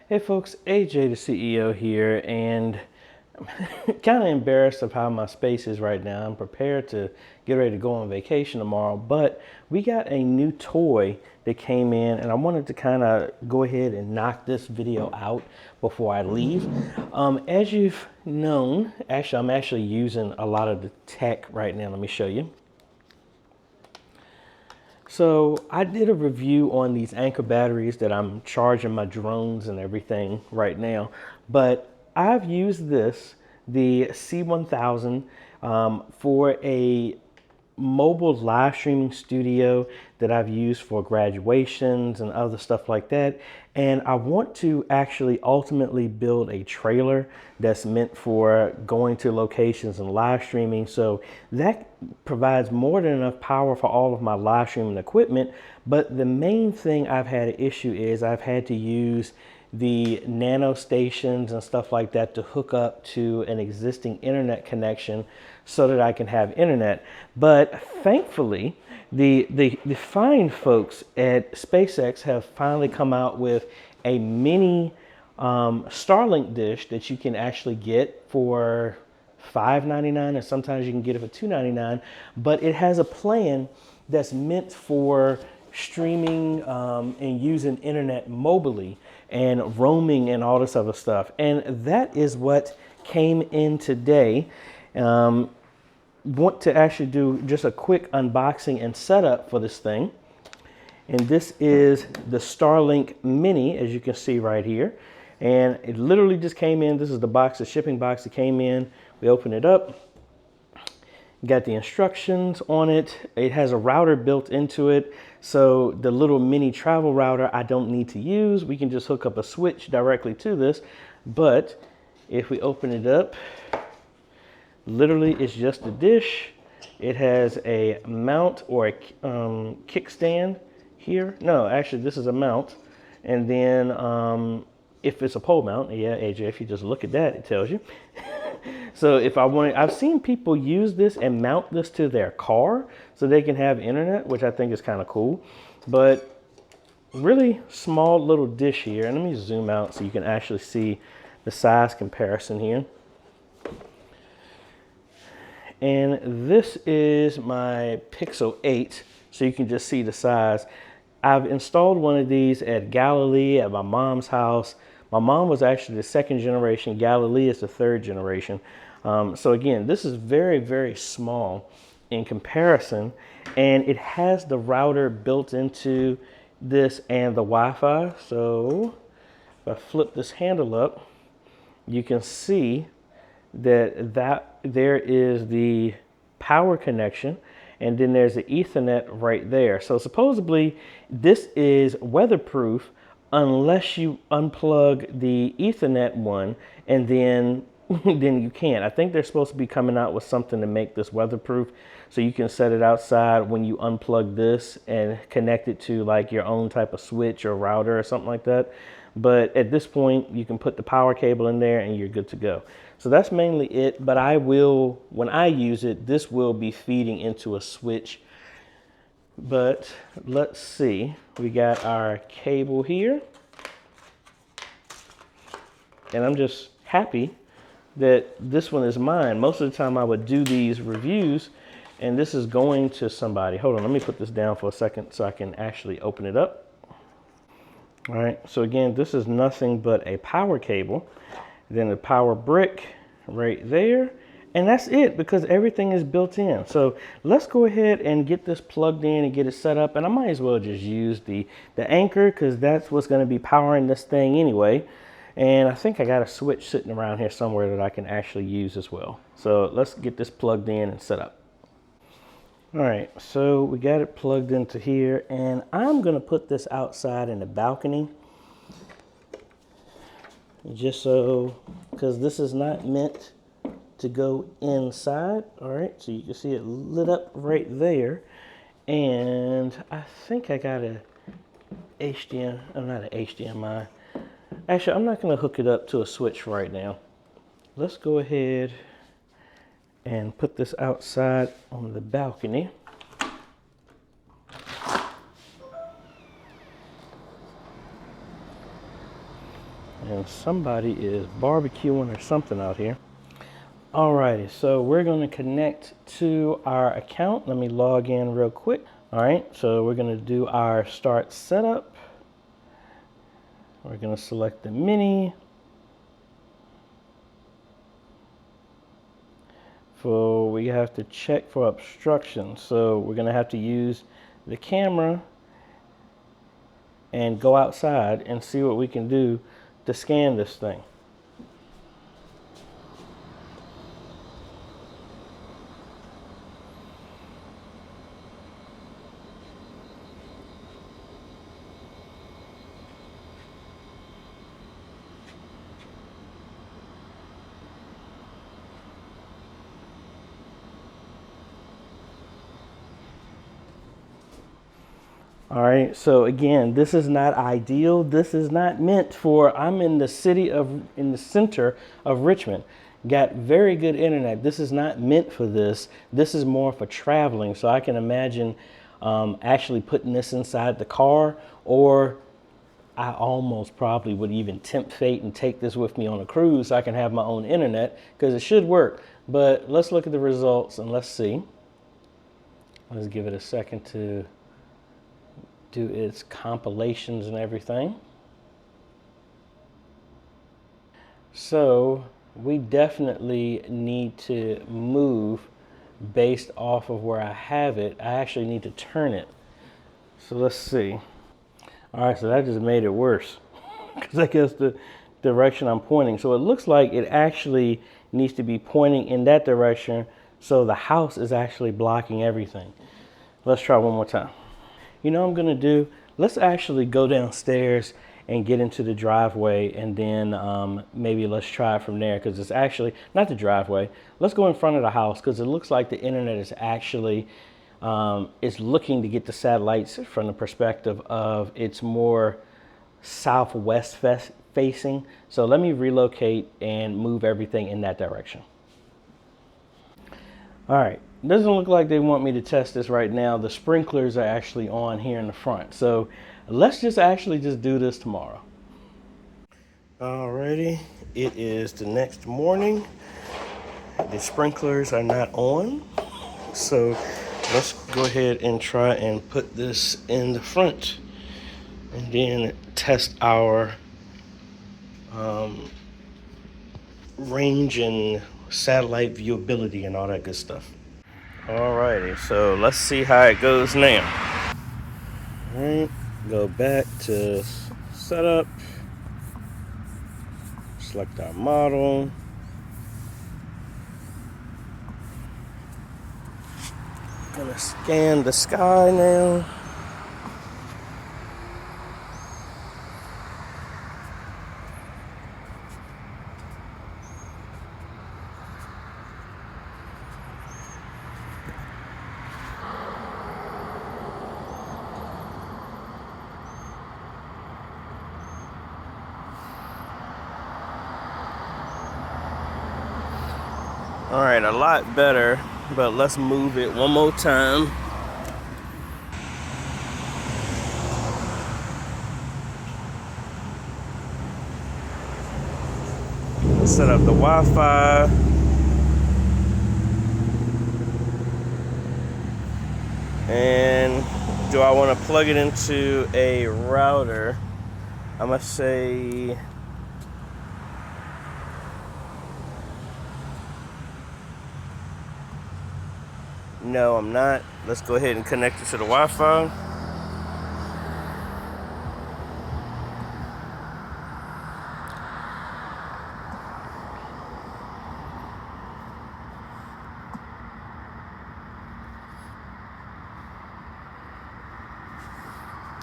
Hey folks, AJ the CEO here, and I'm kind of embarrassed of how my space is right now. I'm prepared to get ready to go on vacation tomorrow, but we got a new toy that came in, and I wanted to kind of go ahead and knock this video out before I leave. As you've known, I'm actually using a lot of the tech right now. Let me show you. So I did a review on these Anker batteries that I'm charging my drones and everything right now, but I've used the C1000, for a mobile live streaming studio that I've used for graduations and other stuff like that. And I want to actually ultimately build a trailer that's meant for going to locations and live streaming. So that provides more than enough power for all of my live streaming equipment. But the main thing I've had an issue is I've had to use the nano stations and stuff like that to hook up to an existing internet connection so that I can have internet. But thankfully, the fine folks at SpaceX have finally come out with a mini Starlink dish that you can actually get for $5.99, and sometimes you can get it for $2.99. But it has a plan that's meant for streaming and using internet mobilely and roaming and all this other stuff. And that is what came in today. Want to actually do just a quick unboxing and setup for this thing. And this is the Starlink Mini, as you can see right here. And it literally just came in. This is the box, the shipping box that came in. We open it up. Got the instructions on it. It has a router built into it. So the little mini travel router I don't need to use. We can just hook up a switch directly to this. But if we open it up, literally it's just a dish. It has a mount or a kickstand here. No, actually this is a mount. And then if it's a pole mount, yeah, AJ, if you just look at that, it tells you. So if I wanted, I've seen people use this and mount this to their car so they can have internet, which I think is kind of cool. But really small little dish here. And let me zoom out so you can actually see the size comparison here. And this is my Pixel 8, so you can just see the size. I've installed one of these at Galilee at my mom's house. My mom was actually the second generation. Galilee is the third generation. So again, this is very, very small in comparison, and it has the router built into this and the Wi-Fi. So if I flip this handle up, you can see that there is the power connection, and then there's the Ethernet right there. So supposedly this is weatherproof unless you unplug the Ethernet one, and then you can't. I think they're supposed to be coming out with something to make this weatherproof, so you can set it outside when you unplug this and connect it to like your own type of switch or router or something like that. But at this point, you can put the power cable in there and you're good to go. So that's mainly it, but I will, when I use it, this will be feeding into a switch. But let's see, we got our cable here. And I'm just happy that this one is mine. Most of the time I would do these reviews and this is going to somebody. Hold on, let me put this down for a second so I can actually open it up. All right, so again, this is nothing but a power cable, then the power brick right there, and that's it because everything is built in. So let's go ahead and get this plugged in and get it set up, and I might as well just use the Anker because that's what's going to be powering this thing anyway. And I think I got a switch sitting around here somewhere that I can actually use as well. So let's get this plugged in and set up. All right, so we got it plugged into here, and I'm gonna put this outside in the balcony just so, because this is not meant to go inside. All right, so you can see it lit up right there. And I think I got a HDMI, I'm not an HDMI. Actually, I'm not gonna hook it up to a switch right now. Let's go ahead and put this outside on the balcony. And somebody is barbecuing or something out here. Alrighty, so we're going to connect to our account. Let me log in real quick. Alright, so we're going to do our start setup. We're going to select the Mini. So we have to check for obstruction. So we're going to have to use the camera and go outside and see what we can do to scan this thing. All right, so again, this is not ideal. This is not meant for, I'm in the center of Richmond. Got very good internet. This is not meant for this. This is more for traveling. So I can imagine actually putting this inside the car, or I almost probably would even tempt fate and take this with me on a cruise so I can have my own internet, because it should work. But let's look at the results and let's see. Let's give it a second to do its compilations and everything. So we definitely need to move based off of where I have it. I actually need to turn it. So let's see. All right, so that just made it worse because I guess the direction I'm pointing. So it looks like it actually needs to be pointing in that direction, so the house is actually blocking everything. Let's try one more time. You know what I'm gonna do? Let's actually go downstairs and get into the driveway, and then maybe let's try it from there, because it's actually not the driveway. Let's go in front of the house, because it looks like the internet is actually is looking to get the satellites from the perspective of it's more southwest facing. So let me relocate and move everything in that direction. All right, doesn't look like they want me to test this right now. The sprinklers are actually on here in the front. So let's just do this tomorrow. Alrighty, it is the next morning. The sprinklers are not on. So let's go ahead and try and put this in the front and then test our range and satellite viewability and all that good stuff. Alrighty, so let's see how it goes now. Alright, go back to setup, select our model. Gonna scan the sky now. All right, a lot better, but let's move it one more time. Set up the Wi-Fi. And do I want to plug it into a router? I'm gonna say no, I'm not. Let's go ahead and connect it to the Wi-Fi.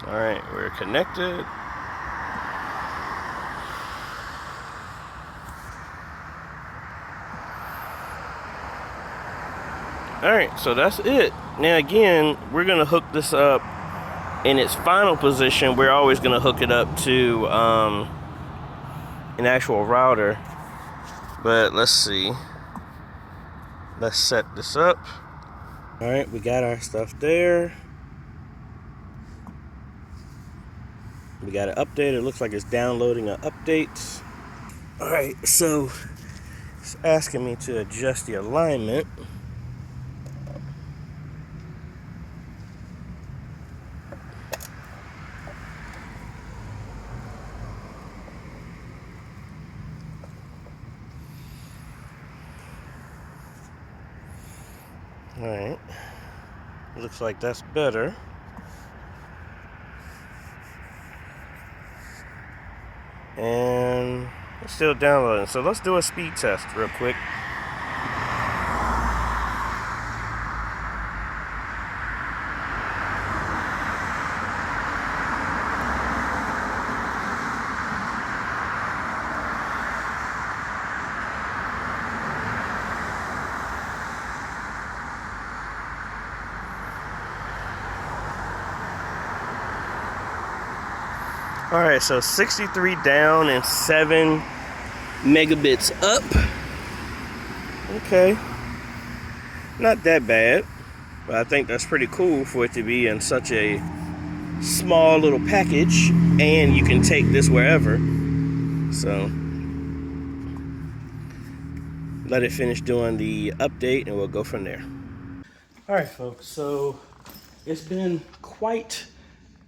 All right, we're connected. All right, so that's it. Now again, we're gonna hook this up in its final position. We're always gonna hook it up to an actual router. But let's see. Let's set this up. All right, we got our stuff there. We got an update. It looks like it's downloading an update. All right, so it's asking me to adjust the alignment. All right, looks like that's better. And it's still downloading. So let's do a speed test real quick. All right, so 63 down and 7 megabits up. Okay, not that bad, but I think that's pretty cool for it to be in such a small little package, and you can take this wherever. So let it finish doing the update and we'll go from there. All right, folks, so it's been quite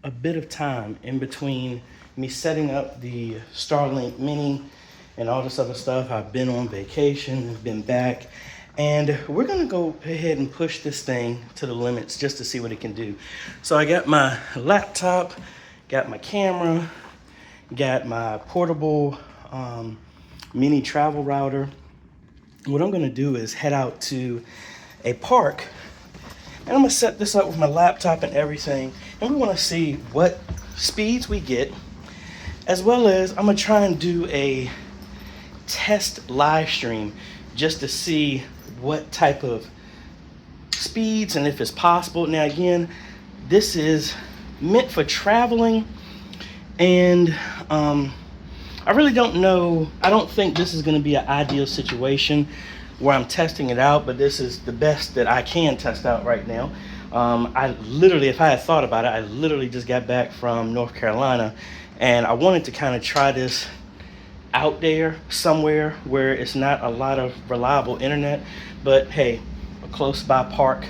a bit of time in between me setting up the Starlink Mini and all this other stuff. I've been on vacation, been back, and we're gonna go ahead and push this thing to the limits just to see what it can do. So I got my laptop, got my camera, got my portable mini travel router. What I'm gonna do is head out to a park, and I'm gonna set this up with my laptop and everything, and we wanna see what speeds we get, as well as I'm gonna try and do a test live stream just to see what type of speeds and if it's possible. Now again, this is meant for traveling, and I really don't know. I don't think this is gonna be an ideal situation where I'm testing it out, but this is the best that I can test out right now. I literally, if I had thought about it, I literally just got back from North Carolina, and I wanted to kind of try this out there somewhere where it's not a lot of reliable internet, but hey, a close by park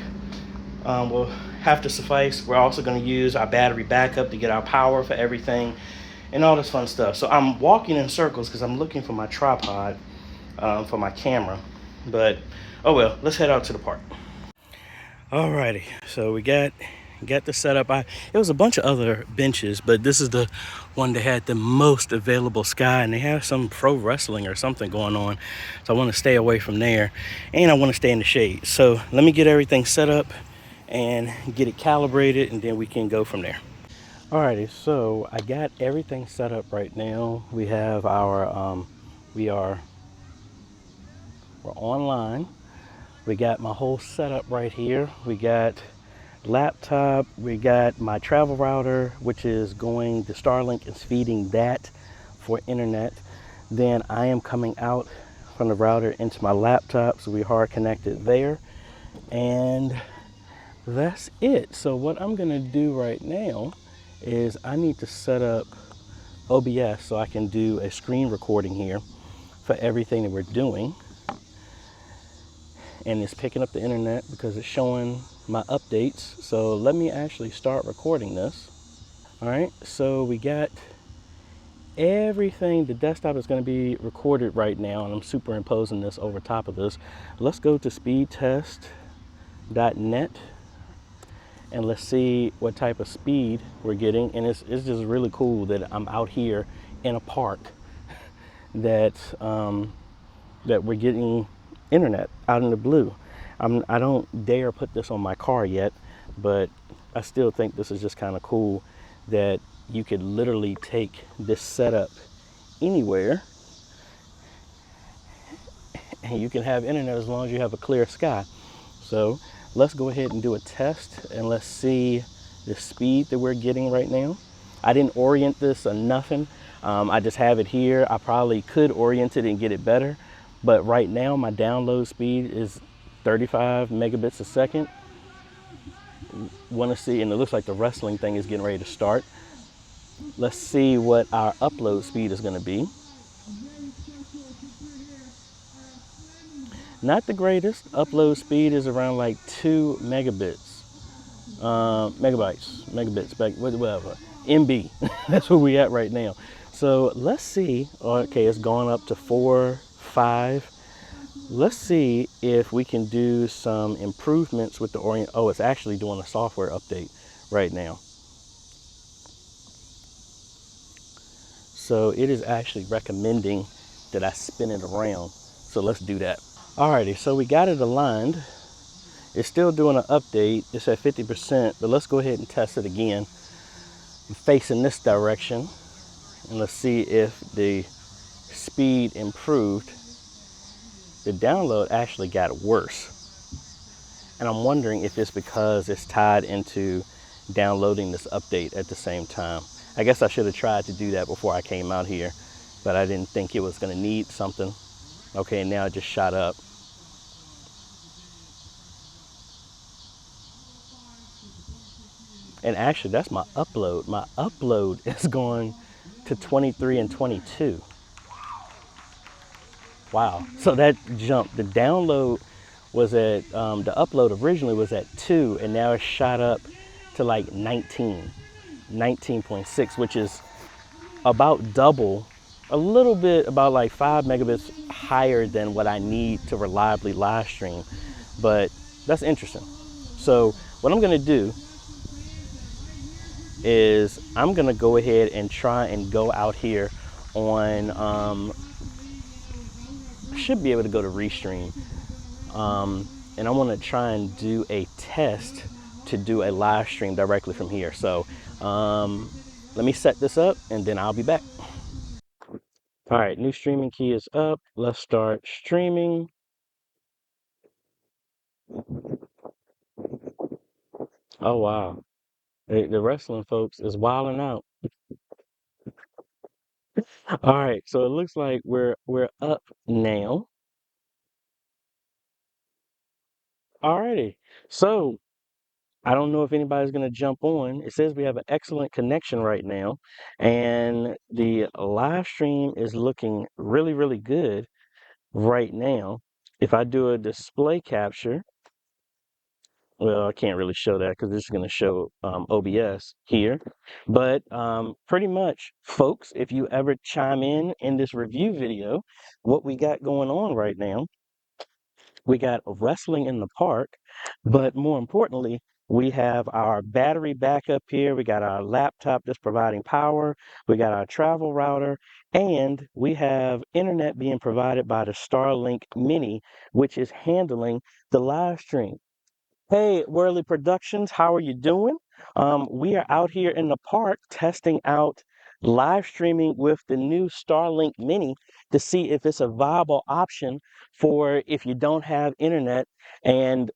will have to suffice. We're also going to use our battery backup to get our power for everything and all this fun stuff. So I'm walking in circles because I'm looking for my tripod for my camera, but oh well, let's head out to the park. Alrighty, so we got the setup. It was a bunch of other benches, but this is the one that had the most available sky, and they have some pro wrestling or something going on, so I want to stay away from there, and I want to stay in the shade. So let me get everything set up and get it calibrated, and then we can go from there. Alrighty, so I got everything set up right now. We have our we're online. We got my whole setup right here. We got laptop, we got my travel router, which is going to Starlink, is feeding that for internet. Then I am coming out from the router into my laptop, so we are connected there, and that's it. So what I'm gonna do right now is I need to set up OBS so I can do a screen recording here for everything that we're doing. And it's picking up the internet because it's showing my updates. So let me actually start recording this. All right, so we got everything. The desktop is going to be recorded right now, and I'm superimposing this over top of this. Let's go to speedtest.net and let's see what type of speed we're getting. And it's just really cool that I'm out here in a park that we're getting internet out in the blue. I don't dare put this on my car yet, but I still think this is just kind of cool that you could literally take this setup anywhere and you can have internet as long as you have a clear sky. So let's go ahead and do a test, and let's see the speed that we're getting right now. I didn't orient this or nothing. I just have it here. I probably could orient it and get it better, but right now my download speed is 35 megabits a second. Want to see, and it looks like the wrestling thing is getting ready to start. Let's see what our upload speed is going to be. Not the greatest. Upload speed is around like 2 megabits, megabits, whatever. MB. That's where we at right now. So let's see. Okay, it's gone up to 4, 5. Let's see if we can do some improvements with the orient. Oh, it's actually doing a software update right now. So it is actually recommending that I spin it around. So let's do that. Alrighty, so we got it aligned. It's still doing an update. It's at 50%, but let's go ahead and test it again. I'm facing this direction, and let's see if the speed improved. The download actually got worse. And I'm wondering if it's because it's tied into downloading this update at the same time. I guess I should have tried to do that before I came out here, but I didn't think it was going to need something. Okay, now it just shot up. And actually, that's my upload. My upload is going to 23 and 22. Wow. So that jumped. The download was at, the upload originally was at 2, and now it's shot up to like 19.6, which is about double, a little bit, about like 5 megabits higher than what I need to reliably live stream. But that's interesting. So what I'm going to do is I'm going to go ahead and try and go out here on, should be able to go to Restream. And I want to try and do a test to do a live stream directly from here. So let me set this up and then I'll be back. All right, new streaming key is up. Let's start streaming. Oh, wow. The wrestling folks is wilding out. All right, so it looks like we're up now. All righty. So I don't know if anybody's going to jump on. It says we have an excellent connection right now, and the live stream is looking really, really good right now. If I do a display capture, well, I can't really show that because this is going to show OBS here. But pretty much, folks, if you ever chime in this review video, what we got going on right now, we got wrestling in the park, but more importantly, we have our battery backup here. We got our laptop that's providing power. We got our travel router, and we have internet being provided by the Starlink Mini, which is handling the live stream. Hey, Worley Productions, how are you doing? We are out here in the park testing out live streaming with the new Starlink Mini to see if it's a viable option for if you don't have internet. And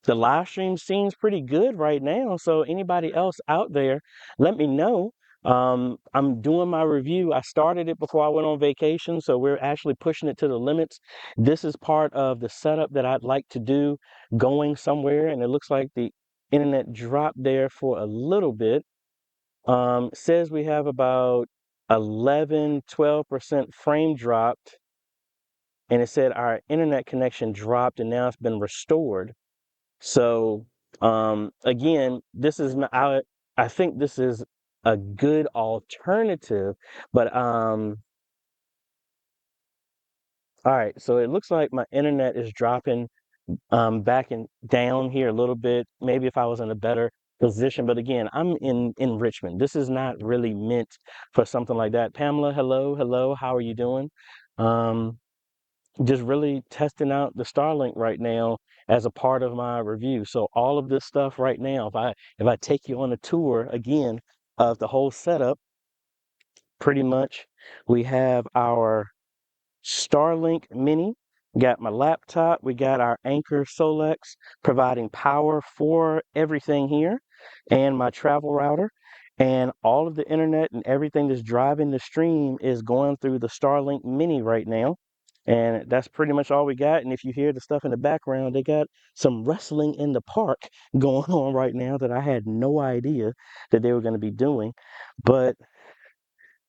the live stream seems pretty good right now. So anybody else out there, let me know. I'm doing my review. I started it before I went on vacation, so we're actually pushing it to the limits. This is part of the setup that I'd like to do going somewhere, and it looks like the internet dropped there for a little bit. Says we have about 12% frame dropped, and it said our internet connection dropped and now it's been restored. So again, this is not, I think this is a good alternative, but all right, so it looks like my internet is dropping back and down here a little bit. Maybe if I was in a better position, but again, I'm in Richmond. This is not really meant for something like that. Pamela, hello, hello, how are you doing? Um, just really testing out the Starlink right now as a part of my review. So all of this stuff right now, if I take you on a tour again of the whole setup, pretty much we have our Starlink Mini, got my laptop, we got our Anker Solex providing power for everything here, and my travel router. And all of the internet and everything that's driving the stream is going through the Starlink Mini right now. And that's pretty much all we got. And if you hear the stuff in the background, they got some wrestling in the park going on right now that I had no idea that they were going to be doing. But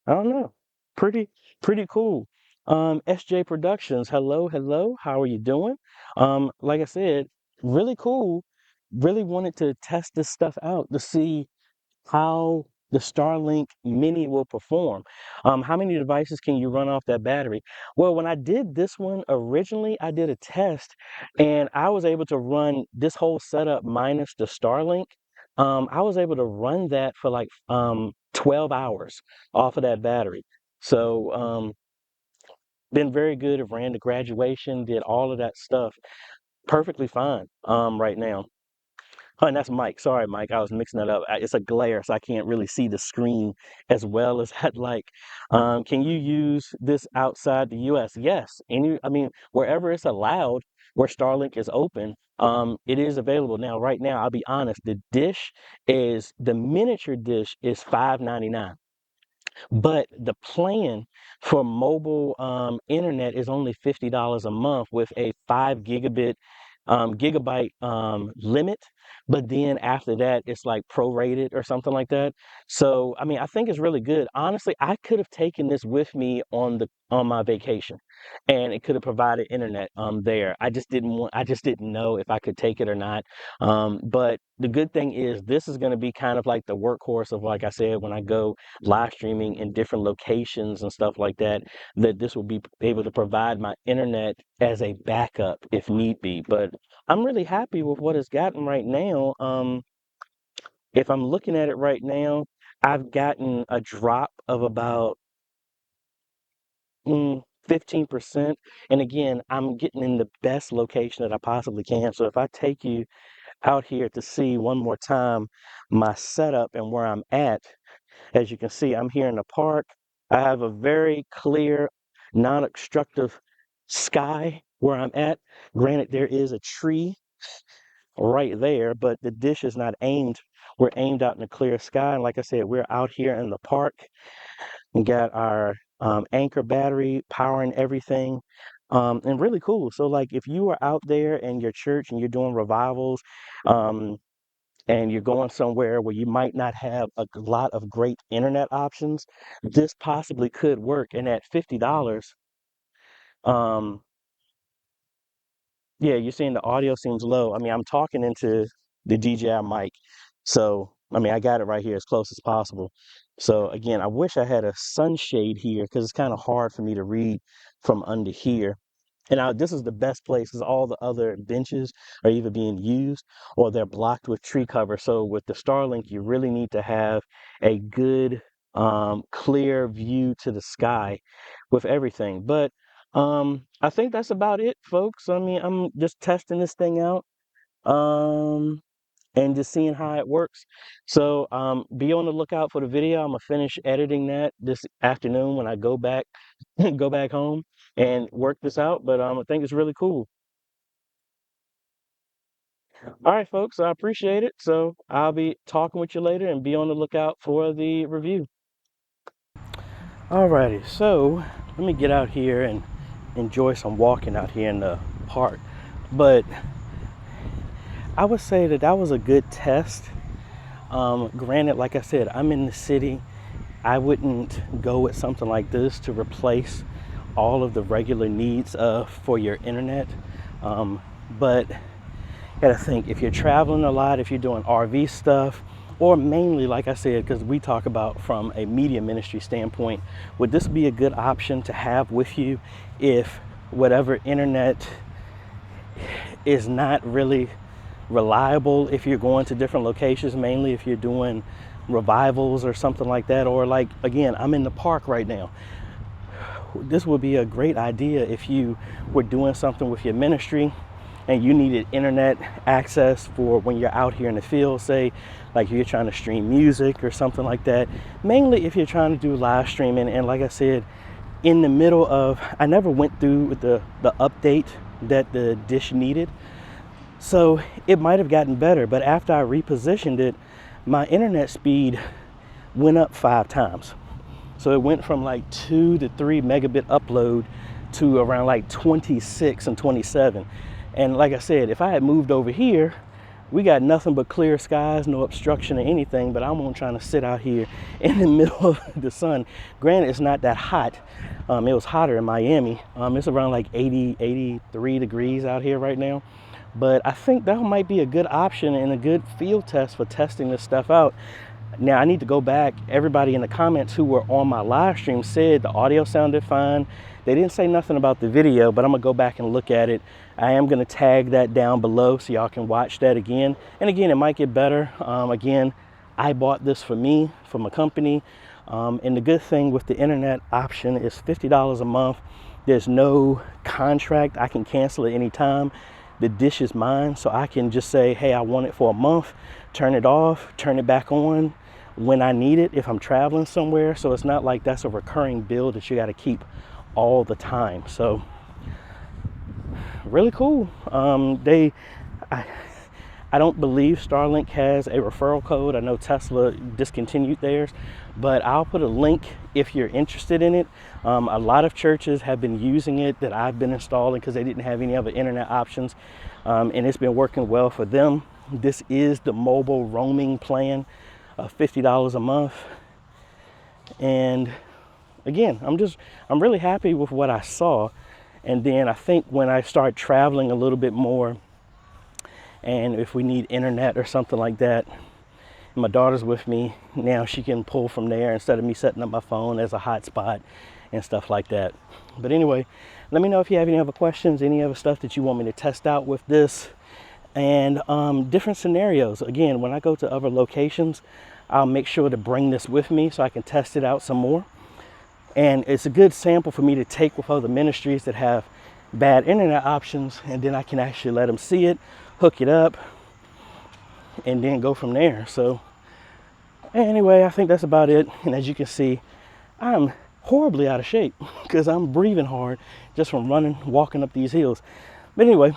I don't know. Pretty, pretty cool. SJ Productions, hello, hello. How are you doing? Like I said, really cool. Really wanted to test this stuff out to see how the Starlink Mini will perform. How many devices can you run off that battery? Well, when I did this one originally, I did a test and I was able to run this whole setup minus the Starlink. I was able to run that for like 12 hours off of that battery. So, been very good. It ran the graduation, did all of that stuff perfectly fine right now. Oh, and that's Mike. Sorry, Mike. I was mixing that up. It's a glare, so I can't really see the screen as well as I'd like. Can you use this outside the U.S.? Yes. I mean, wherever it's allowed, where Starlink is open, it is available. Now, right now, I'll be honest, the miniature dish is $5.99. But the plan for mobile internet is only $50 a month with a 5 gigabyte limit. But then after that, it's like prorated or something like that. So I mean, I think it's really good. Honestly, I could have taken this with me on my vacation, and it could have provided internet there. I just didn't know if I could take it or not. But the good thing is this is going to be kind of like the workhorse of, like I said, when I go live streaming in different locations and stuff like that, that this will be able to provide my internet as a backup if need be. But I'm really happy with what it's gotten right now. If I'm looking at it right now, I've gotten a drop of about 15%. And again, I'm getting in the best location that I possibly can. So if I take you out here to see one more time my setup and where I'm at, as you can see, I'm here in the park. I have a very clear, non-obstructive sky where I'm at. Granted, there is a tree right there, but the dish is not aimed. We're aimed out in the clear sky. And like I said, we're out here in the park. We got our Anker battery powering everything. And really cool. So like if you are out there in your church and you're doing revivals, um, and you're going somewhere where you might not have a lot of great internet options, this possibly could work. And at $50, um, yeah, you're seeing the audio seems low. I mean, I'm talking into the DJI mic. So, I mean, I got it right here as close as possible. So, again, I wish I had a sunshade here because it's kind of hard for me to read from under here. And this is the best place because all the other benches are either being used or they're blocked with tree cover. So, with the Starlink, you really need to have a good, clear view to the sky with everything. But I think that's about it, folks. I mean, I'm just testing this thing out, and just seeing how it works. So, be on the lookout for the video. I'm gonna finish editing that this afternoon when I go back, go back home and work this out. But I think it's really cool. All right, folks, I appreciate it. So I'll be talking with you later, and be on the lookout for the review. Alrighty, so let me get out here and enjoy some walking out here in the park. But I would say that that was a good test. Granted, like I said, I'm in the city. I wouldn't go with something like this to replace all of the regular needs for your internet. But you gotta think, if you're traveling a lot, if you're doing RV stuff, or mainly, like I said, because we talk about from a media ministry standpoint, would this be a good option to have with you if whatever internet is not really reliable, if you're going to different locations, mainly if you're doing revivals or something like that? Or like, again, I'm in the park right now. This would be a great idea if you were doing something with your ministry and you needed internet access for when you're out here in the field, say like you're trying to stream music or something like that. Mainly if you're trying to do live streaming. And like I said, in the middle of, I never went through with the update that the dish needed, so it might have gotten better. But after I repositioned it, my internet speed went up 5 times. So it went from like 2 to 3 megabit upload to around like 26 and 27. And like I said, if I had moved over here, we got nothing but clear skies, no obstruction or anything, but I'm trying to sit out here in the middle of the sun. Granted, it's not that hot. It was hotter in Miami. It's around like 80, 83 degrees out here right now. But I think that might be a good option and a good field test for testing this stuff out. Now, I need to go back. Everybody in the comments who were on my live stream said the audio sounded fine. They didn't say nothing about the video, but I'm gonna go back and look at it. I am gonna tag that down below so y'all can watch that again. And again, it might get better. Again, I bought this for me, for my company. And the good thing with the internet option is $50 a month. There's no contract. I can cancel at any time. The dish is mine, so I can just say, hey, I want it for a month, turn it off, turn it back on when I need it if I'm traveling somewhere. So it's not like that's a recurring bill that you got to keep all the time. So really cool. I don't believe Starlink has a referral code. I know Tesla discontinued theirs, but I'll put a link if you're interested in it. A lot of churches have been using it that I've been installing because they didn't have any other internet options, and it's been working well for them. This is the mobile roaming plan of $50 a month. And again, I'm really happy with what I saw. And then I think when I start traveling a little bit more, and if we need internet or something like that, my daughter's with me now, she can pull from there instead of me setting up my phone as a hotspot and stuff like that. But anyway, let me know if you have any other questions, any other stuff that you want me to test out with this, and different scenarios. Again, when I go to other locations, I'll make sure to bring this with me so I can test it out some more. And it's a good sample for me to take with other ministries that have bad internet options, and then I can actually let them see it, hook it up, and then go from there. So anyway, I think that's about it. And as you can see, I'm horribly out of shape because I'm breathing hard just from walking up these hills. But anyway,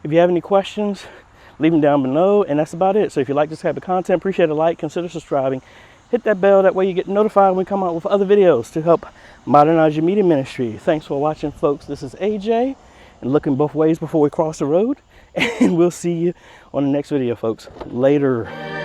if you have any questions, leave them down below, and that's about it. So if you like this type of content, appreciate a like, consider subscribing, hit that bell, that way you get notified when we come out with other videos to help modernize your media ministry. Thanks for watching, folks. This is AJ, and looking both ways before we cross the road, and we'll see you on the next video, folks. Later.